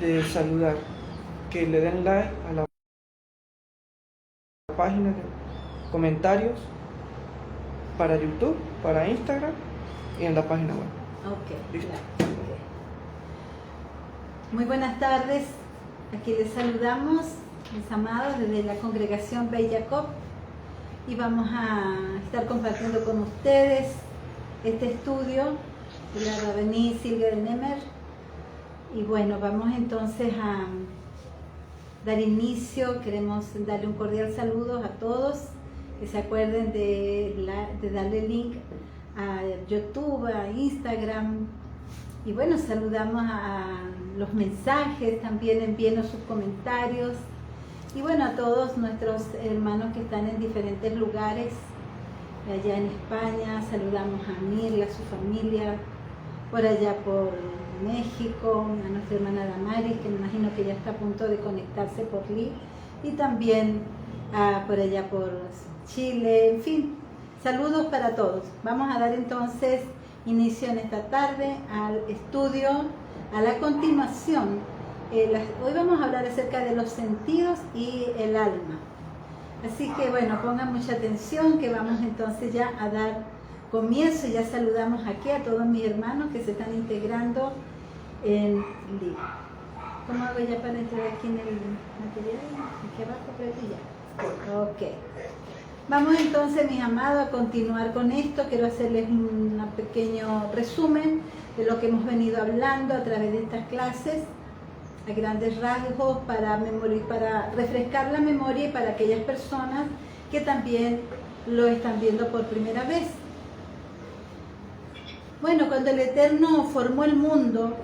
de saludar, que le den like a la página de comentarios para YouTube, para Instagram y en la página web. Ok, ¿Listo? claro, ok. Muy buenas tardes, aquí les saludamos, mis amados, desde la congregación Beit Jacob, y vamos a estar compartiendo con ustedes este estudio de la Rabení Silvia de Nemer. Y bueno, vamos entonces a dar inicio. Queremos darle un cordial saludo a todos, que se acuerden de darle link a YouTube, a Instagram. Y bueno, saludamos a los mensajes, también envíenos sus comentarios. Y bueno, a todos nuestros hermanos que están en diferentes lugares, allá en España, saludamos a Mirla, a su familia, por allá por México, a nuestra hermana Damaris, que me imagino que ya está a punto de conectarse por link, y también por allá por Chile, en fin, saludos para todos. Vamos a dar entonces inicio en esta tarde al estudio, a la continuación. Hoy vamos a hablar acerca de los sentidos y el alma. Así que bueno, pongan mucha atención, que vamos entonces ya a dar comienzo. Ya saludamos aquí a todos mis hermanos que se están integrando en LIB. ¿Cómo hago ya para entrar aquí en el material? Aquí abajo, por aquí ya. Ok. Vamos entonces, mis amados, a continuar con esto. Quiero hacerles un pequeño resumen de lo que hemos venido hablando a través de estas clases, a grandes rasgos, para refrescar la memoria y para aquellas personas que también lo están viendo por primera vez. Bueno, cuando el Eterno formó el mundo,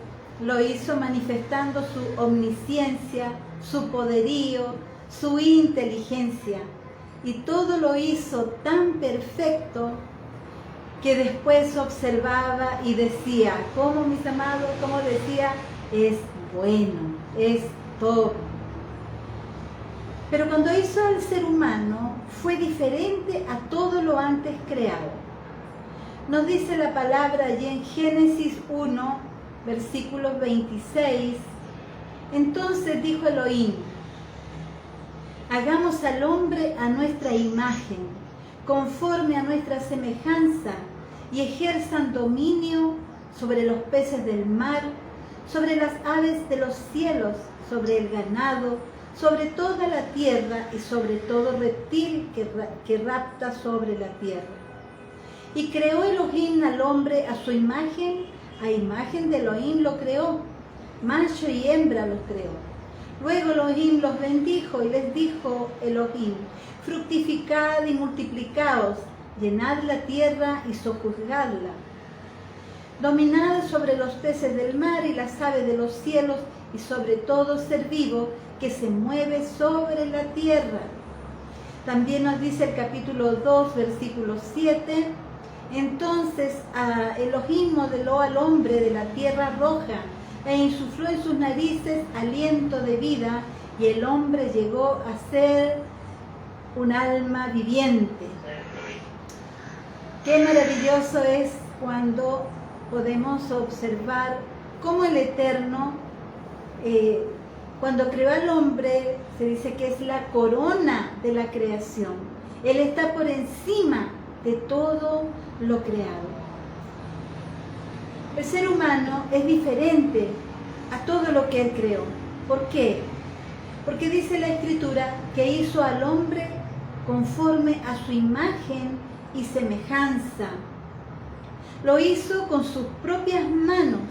lo hizo manifestando su omnisciencia, su poderío, su inteligencia, y todo lo hizo tan perfecto que después observaba y decía, como mis amados, como decía, es bueno, es todo. Pero cuando hizo al ser humano, fue diferente a todo lo antes creado. Nos dice la palabra allí en Génesis 1, versículo 26. Entonces dijo Elohim, hagamos al hombre a nuestra imagen, conforme a nuestra semejanza, y ejerzan dominio sobre los peces del mar, sobre las aves de los cielos, sobre el ganado, sobre toda la tierra y sobre todo reptil que rapta sobre la tierra. Y creó Elohim al hombre a su imagen, a imagen de Elohim lo creó, macho y hembra los creó. Luego Elohim los bendijo y les dijo Elohim, fructificad y multiplicaos, llenad la tierra y sojuzgadla. Dominad sobre los peces del mar y las aves de los cielos y sobre todo ser vivo que se mueve sobre la tierra. También nos dice el capítulo 2, versículo 7, entonces Elohim modeló al hombre de la tierra roja e insufló en sus narices aliento de vida, y el hombre llegó a ser un alma viviente. Qué maravilloso es cuando podemos observar cómo el Eterno, cuando creó al hombre, se dice que es la corona de la creación. Él está por encima de todo lo creado. El ser humano es diferente a todo lo que Él creó. ¿Por qué? Porque dice la Escritura que hizo al hombre conforme a su imagen y semejanza. Lo hizo con sus propias manos.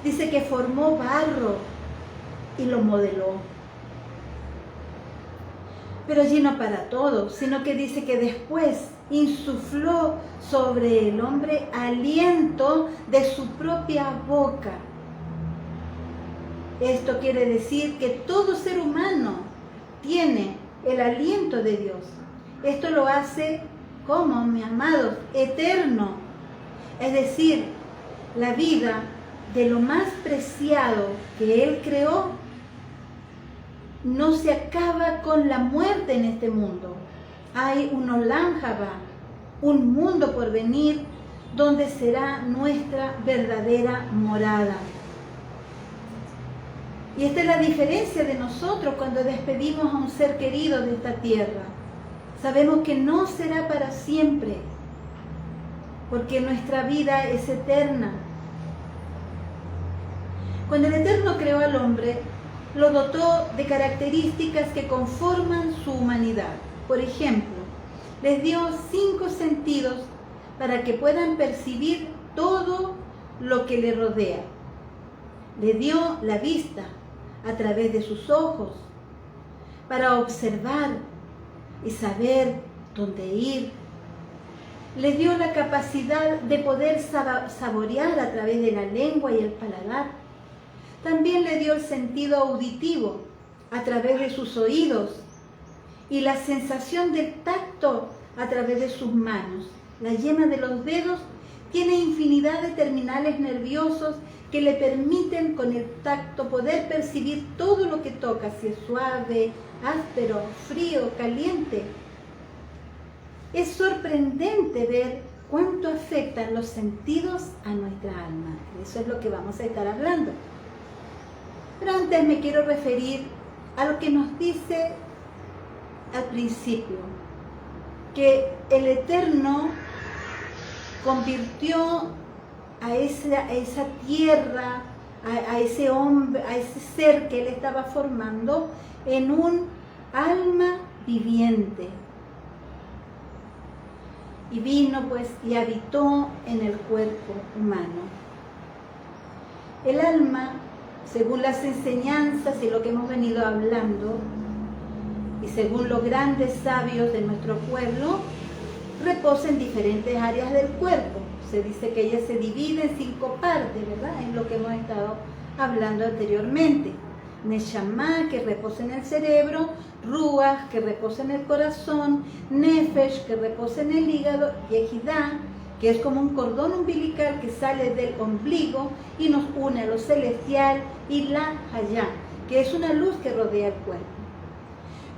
Dice que formó barro y lo modeló. Pero allí no para todo, sino que dice que después insufló sobre el hombre aliento de su propia boca. Esto quiere decir que todo ser humano tiene el aliento de Dios. Esto lo hace, como mis amados, eterno. Es decir, la vida de lo más preciado que Él creó no se acaba con la muerte en este mundo. Hay un Olam Haba, un mundo por venir, donde será nuestra verdadera morada. Y esta es la diferencia de nosotros cuando despedimos a un ser querido de esta tierra. Sabemos que no será para siempre, porque nuestra vida es eterna. Cuando el Eterno creó al hombre, lo dotó de características que conforman su humanidad. Por ejemplo, les dio 5 sentidos para que puedan percibir todo lo que le rodea. Le dio la vista a través de sus ojos para observar y saber dónde ir. Le dio la capacidad de poder saborear a través de la lengua y el paladar. También le dio el sentido auditivo a través de sus oídos y la sensación del tacto a través de sus manos. La yema de los dedos tiene infinidad de terminales nerviosos que le permiten con el tacto poder percibir todo lo que toca, si es suave, áspero, frío, caliente. Es sorprendente ver cuánto afectan los sentidos a nuestra alma. Eso es lo que vamos a estar hablando. Pero antes me quiero referir a lo que nos dice al principio, que el Eterno convirtió a esa tierra, a ese hombre, a ese ser que él estaba formando en un alma viviente. Y vino pues y habitó en el cuerpo humano. El alma, según las enseñanzas y lo que hemos venido hablando, y según los grandes sabios de nuestro pueblo, reposa en diferentes áreas del cuerpo. Se dice que ella se divide en 5 partes, ¿verdad? Es lo que hemos estado hablando anteriormente. Neshama, que reposa en el cerebro, Ruach, que reposa en el corazón, Nefesh, que reposa en el hígado, Yehidá, que es como un cordón umbilical que sale del ombligo y nos une a lo celestial, y la Hayá, que es una luz que rodea el cuerpo.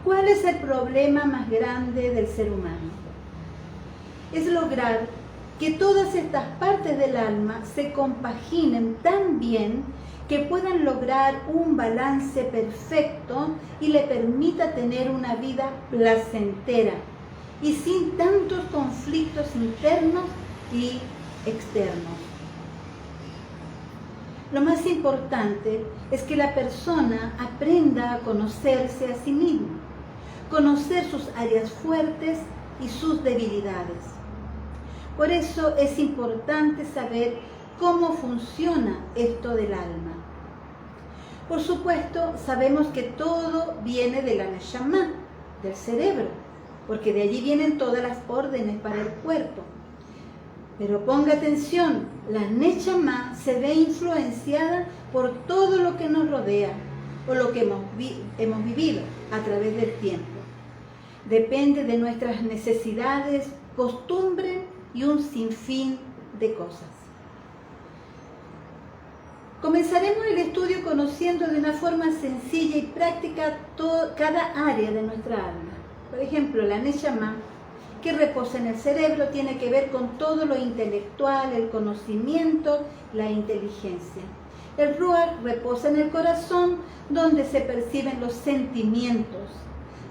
¿Cuál es el problema más grande del ser humano? Es lograr que todas estas partes del alma se compaginen tan bien que puedan lograr un balance perfecto y le permita tener una vida placentera y sin tantos conflictos internos y externos. Lo más importante es que la persona aprenda a conocerse a sí misma, conocer sus áreas fuertes y sus debilidades. Por eso es importante saber cómo funciona esto del alma. Por supuesto, sabemos que todo viene de la Neshama, del cerebro, porque de allí vienen todas las órdenes para el cuerpo. Pero ponga atención, la Neshama se ve influenciada por todo lo que nos rodea o lo que hemos vivido a través del tiempo. Depende de nuestras necesidades, costumbres y un sinfín de cosas. Comenzaremos el estudio conociendo de una forma sencilla y práctica cada área de nuestra alma. Por ejemplo, la Neshama, que reposa en el cerebro, tiene que ver con todo lo intelectual, el conocimiento, la inteligencia. El Ruach reposa en el corazón, donde se perciben los sentimientos.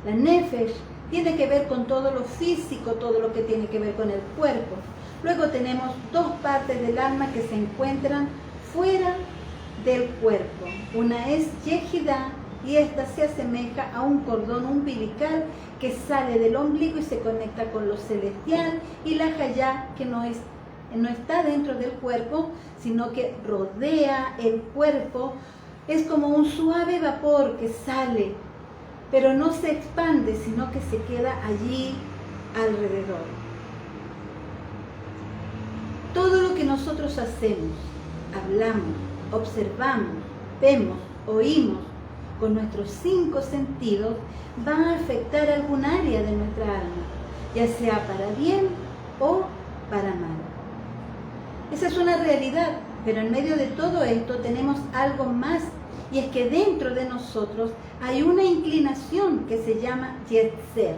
La Nefesh tiene que ver con todo lo físico, todo lo que tiene que ver con el cuerpo. Luego tenemos 2 partes del alma que se encuentran fuera del cuerpo. Una es Yehidá, y esta se asemeja a un cordón umbilical que sale del ombligo y se conecta con lo celestial, y la Hayá, que no está dentro del cuerpo, sino que rodea el cuerpo. Es como un suave vapor que sale, pero no se expande, sino que se queda allí alrededor. Todo lo que nosotros hacemos, hablamos, observamos, vemos, oímos, con nuestros 5 sentidos, va a afectar algún área de nuestra alma, ya sea para bien o para mal. Esa es una realidad, pero en medio de todo esto tenemos algo más, y es que dentro de nosotros hay una inclinación que se llama Yetzer.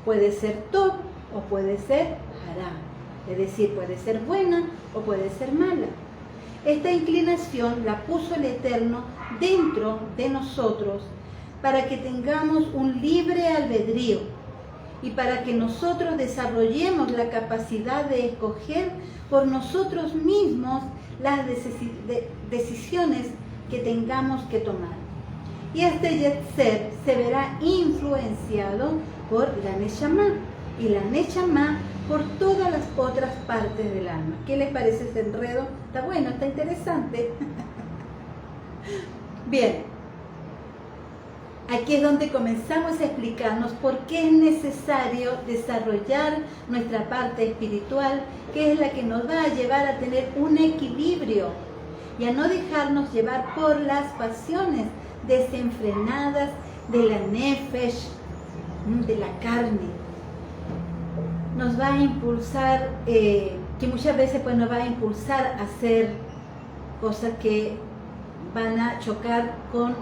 Puede ser Tov o puede ser Hará, es decir, puede ser buena o puede ser mala. Esta inclinación la puso el Eterno dentro de nosotros para que tengamos un libre albedrío y para que nosotros desarrollemos la capacidad de escoger por nosotros mismos las decisiones que tengamos que tomar. Y este Yetzer se verá influenciado por la Neshama y la Neshama por todas las otras partes del alma. ¿Qué les parece ese enredo? Está bueno, está interesante. Bien, aquí es donde comenzamos a explicarnos por qué es necesario desarrollar nuestra parte espiritual, que es la que nos va a llevar a tener un equilibrio y a no dejarnos llevar por las pasiones desenfrenadas de la nefesh, de la carne. Nos va a impulsar, que muchas veces pues nos va a impulsar a hacer cosas que van a chocar con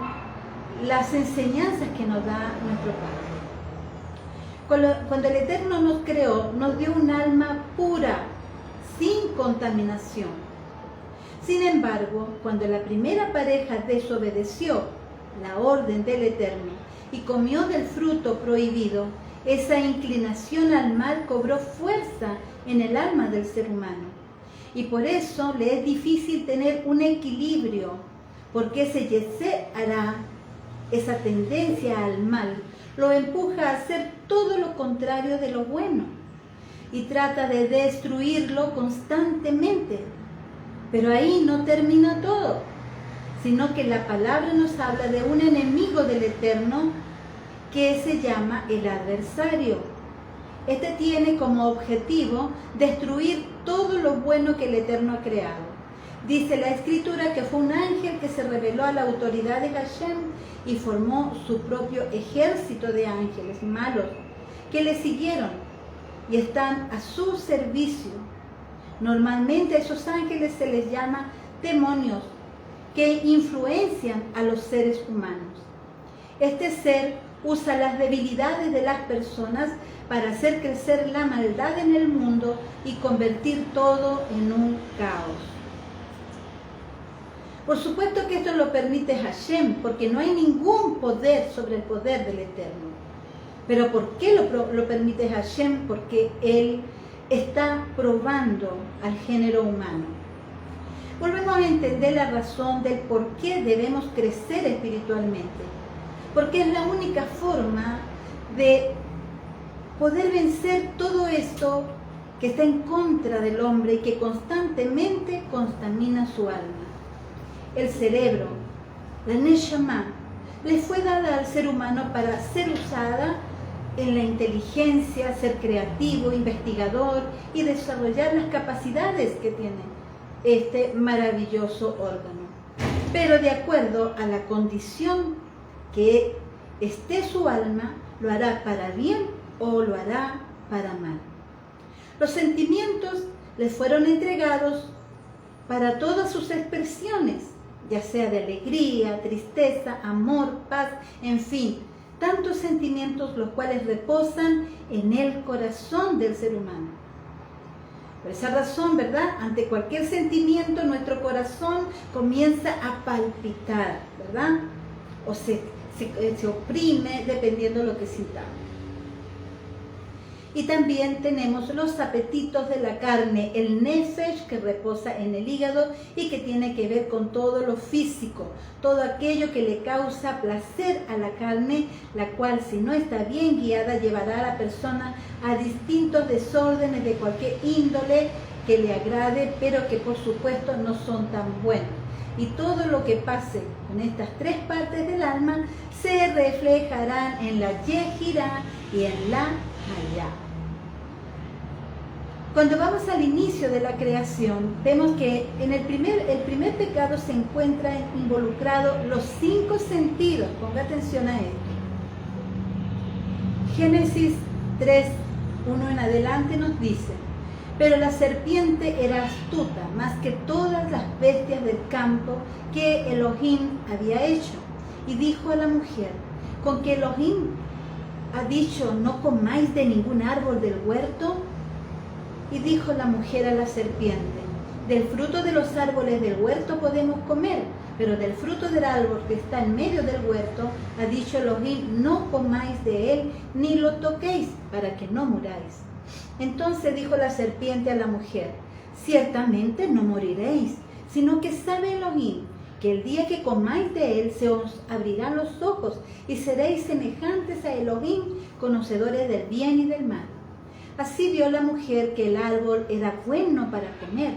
las enseñanzas que nos da nuestro Padre. Cuando el Eterno nos creó, nos dio un alma pura, sin contaminación. Sin embargo, cuando la primera pareja desobedeció la orden del Eterno y comió del fruto prohibido, esa inclinación al mal cobró fuerza en el alma del ser humano. Y por eso le es difícil tener un equilibrio, porque ese Yetzer hará, esa tendencia al mal, lo empuja a hacer todo lo contrario de lo bueno y trata de destruirlo constantemente. Pero ahí no termina todo, sino que la palabra nos habla de un enemigo del Eterno que se llama el adversario. Este tiene como objetivo destruir todo lo bueno que el Eterno ha creado. Dice la Escritura que fue un ángel que se rebeló a la autoridad de Hashem y formó su propio ejército de ángeles malos que le siguieron y están a su servicio. Normalmente a esos ángeles se les llama demonios que influencian a los seres humanos. Este ser usa las debilidades de las personas para hacer crecer la maldad en el mundo y convertir todo en un caos. Por supuesto que esto lo permite Hashem, porque no hay ningún poder sobre el poder del Eterno. Pero ¿por qué lo permite Hashem? Porque Él está probando al género humano. Volvemos a entender la razón del por qué debemos crecer espiritualmente. Porque es la única forma de poder vencer todo esto que está en contra del hombre y que constantemente contamina su alma. El cerebro, la Neshama, le fue dada al ser humano para ser usada en la inteligencia, ser creativo, investigador y desarrollar las capacidades que tiene este maravilloso órgano. Pero de acuerdo a la condición que esté su alma, lo hará para bien o lo hará para mal. Los sentimientos les fueron entregados para todas sus expresiones, ya sea de alegría, tristeza, amor, paz, en fin, tantos sentimientos los cuales reposan en el corazón del ser humano. Por esa razón, ¿verdad? Ante cualquier sentimiento, nuestro corazón comienza a palpitar, ¿verdad? O se oprime dependiendo de lo que sintamos. Y también tenemos los apetitos de la carne, el nefesh que reposa en el hígado y que tiene que ver con todo lo físico, todo aquello que le causa placer a la carne, la cual si no está bien guiada llevará a la persona a distintos desórdenes de cualquier índole que le agrade, pero que por supuesto no son tan buenos. Y todo lo que pase con estas tres partes del alma se reflejarán en la Yejirá y en la Hayá. Cuando vamos al inicio de la creación, vemos que en el primer pecado se encuentran involucrados los 5 sentidos. Ponga atención a esto. Génesis 3:1 en adelante nos dice: pero la serpiente era astuta más que todas las bestias del campo que Elohim había hecho. Y dijo a la mujer: ¿con que Elohim ha dicho no comáis de ningún árbol del huerto? Y dijo la mujer a la serpiente: Del fruto de los árboles del huerto podemos comer, pero del fruto del árbol que está en medio del huerto, ha dicho Elohim, no comáis de él, ni lo toquéis, para que no muráis. Entonces dijo la serpiente a la mujer, ciertamente no moriréis, sino que sabe Elohim, que el día que comáis de él se os abrirán los ojos y seréis semejantes a Elohim, conocedores del bien y del mal. Así vio la mujer que el árbol era bueno para comer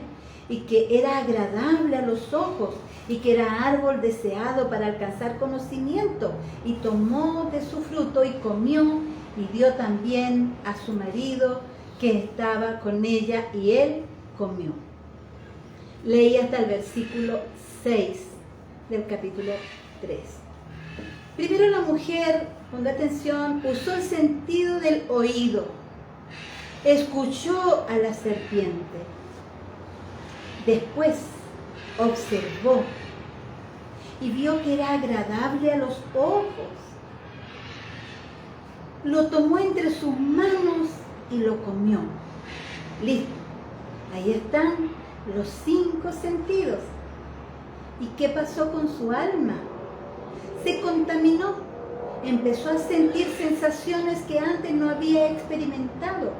y que era agradable a los ojos y que era árbol deseado para alcanzar conocimiento, y tomó de su fruto y comió y dio también a su marido que estaba con ella y él comió. Leí hasta el versículo 6 del capítulo 3. Primero la mujer, ponga atención, usó el sentido del oído, escuchó a la serpiente, después observó y vio que era agradable a los ojos. Lo tomó entre sus manos y lo comió. Listo. Ahí están los 5 sentidos. ¿Y qué pasó con su alma? Se contaminó. Empezó a sentir sensaciones que antes no había experimentado.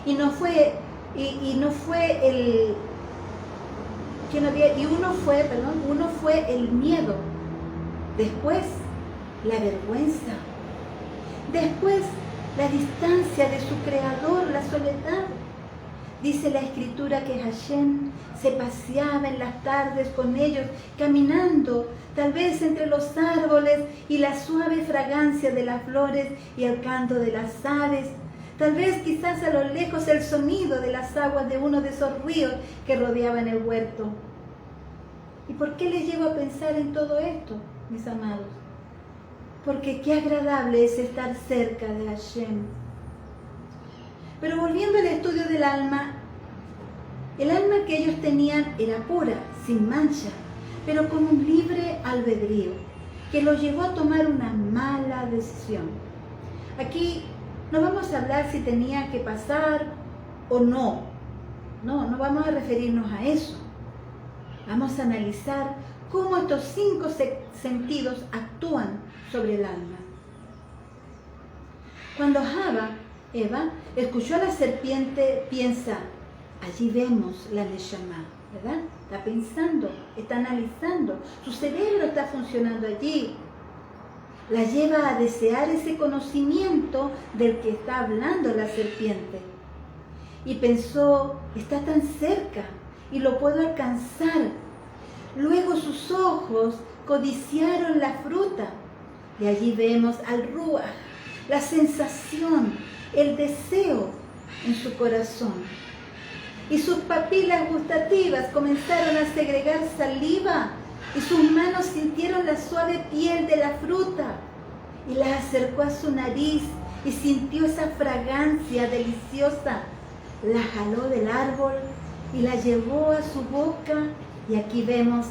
Uno fue el miedo, después la vergüenza, después la distancia de su creador, la soledad. Dice la escritura que Hashem se paseaba en las tardes con ellos, caminando tal vez entre los árboles y la suave fragancia de las flores y el canto de las aves. Tal vez quizás a lo lejos el sonido de las aguas de uno de esos ríos que rodeaban el huerto. ¿Y por qué les llevo a pensar en todo esto, mis amados? Porque qué agradable es estar cerca de Hashem. Pero volviendo al estudio del alma, el alma que ellos tenían era pura, sin mancha, pero con un libre albedrío, que los llevó a tomar una mala decisión. Aquí no vamos a hablar si tenía que pasar o no. No vamos a referirnos a eso. Vamos a analizar cómo estos 5 sentidos actúan sobre el alma. Cuando Eva, escuchó a la serpiente, piensa, allí vemos la Neshama, ¿verdad? Está pensando, está analizando, su cerebro está funcionando allí. La lleva a desear ese conocimiento del que está hablando la serpiente. Y pensó, está tan cerca y lo puedo alcanzar. Luego sus ojos codiciaron la fruta. Y allí vemos al Ruach, la sensación, el deseo en su corazón. Y sus papilas gustativas comenzaron a segregar saliva y sus manos sintieron la suave piel de la fruta y la acercó a su nariz y sintió esa fragancia deliciosa. La jaló del árbol y la llevó a su boca y aquí vemos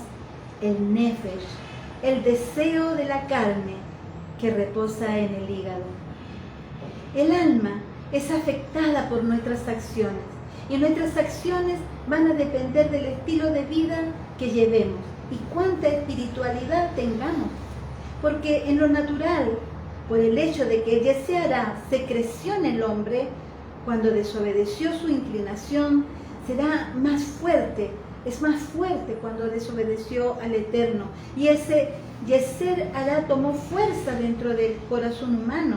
el nefesh, el deseo de la carne que reposa en el hígado. El alma es afectada por nuestras acciones y nuestras acciones van a depender del estilo de vida que llevemos y cuánta espiritualidad tengamos. Porque en lo natural, por el hecho de que el Yetzirah se creció en el hombre, cuando desobedeció su inclinación, será más fuerte, es más fuerte cuando desobedeció al Eterno. Y ese Yetzirah tomó fuerza dentro del corazón humano.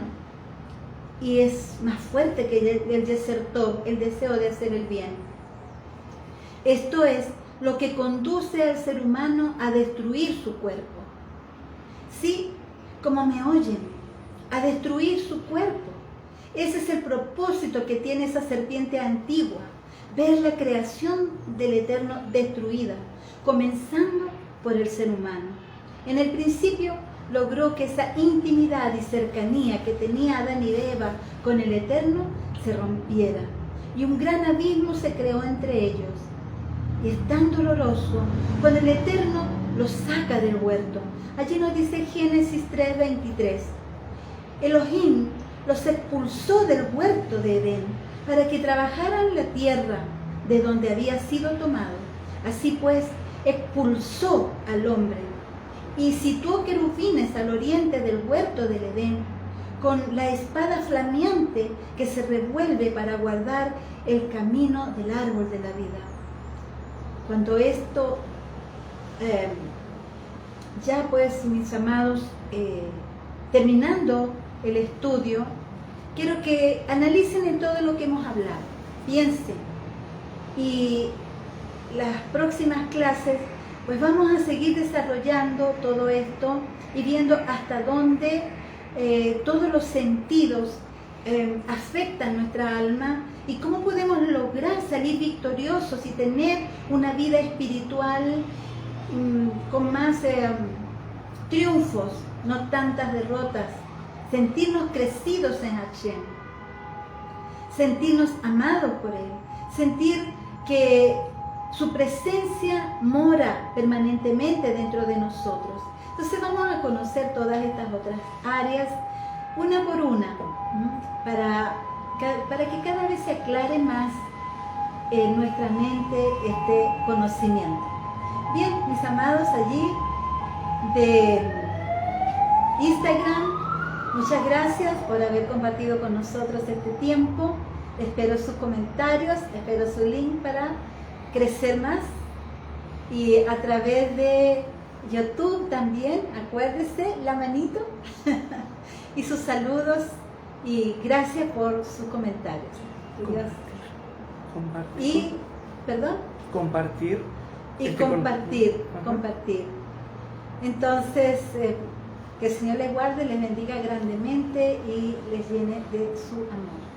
Y es más fuerte que el Yeser Tov, el deseo de hacer el bien. Esto es lo que conduce al ser humano a destruir su cuerpo. Sí, como me oyen, a destruir su cuerpo. Ese es el propósito que tiene esa serpiente antigua, ver la creación del Eterno destruida, comenzando por el ser humano. En el principio logró que esa intimidad y cercanía que tenía Adán y Eva con el Eterno se rompiera y un gran abismo se creó entre ellos. Y es tan doloroso cuando el Eterno los saca del huerto. Allí nos dice Génesis 3:23. Elohim los expulsó del huerto de Edén para que trabajaran la tierra de donde había sido tomado. Así pues, expulsó al hombre y situó querubines al oriente del huerto del Edén, con la espada flameante que se revuelve para guardar el camino del árbol de la vida. Cuando esto, ya pues, mis amados, terminando el estudio, quiero que analicen en todo lo que hemos hablado, piensen, y las próximas clases pues vamos a seguir desarrollando todo esto y viendo hasta dónde todos los sentidos afectan nuestra alma y cómo podemos lograr salir victoriosos y tener una vida espiritual con más triunfos, no tantas derrotas, sentirnos crecidos en Hashem, sentirnos amados por Él, sentir que su presencia mora permanentemente dentro de nosotros. Entonces vamos a conocer todas estas otras áreas una por una, para que cada vez se aclare más en nuestra mente este conocimiento. Bien, mis amados, allí de Instagram, muchas gracias por haber compartido con nosotros este tiempo. Espero sus comentarios, espero su link para crecer más. Y a través de YouTube también, acuérdese, la manito y sus saludos, y gracias por sus comentarios. Compartir. Y, perdón. Compartir. Y compartir. Entonces, que el Señor les guarde, les bendiga grandemente y les llene de su amor.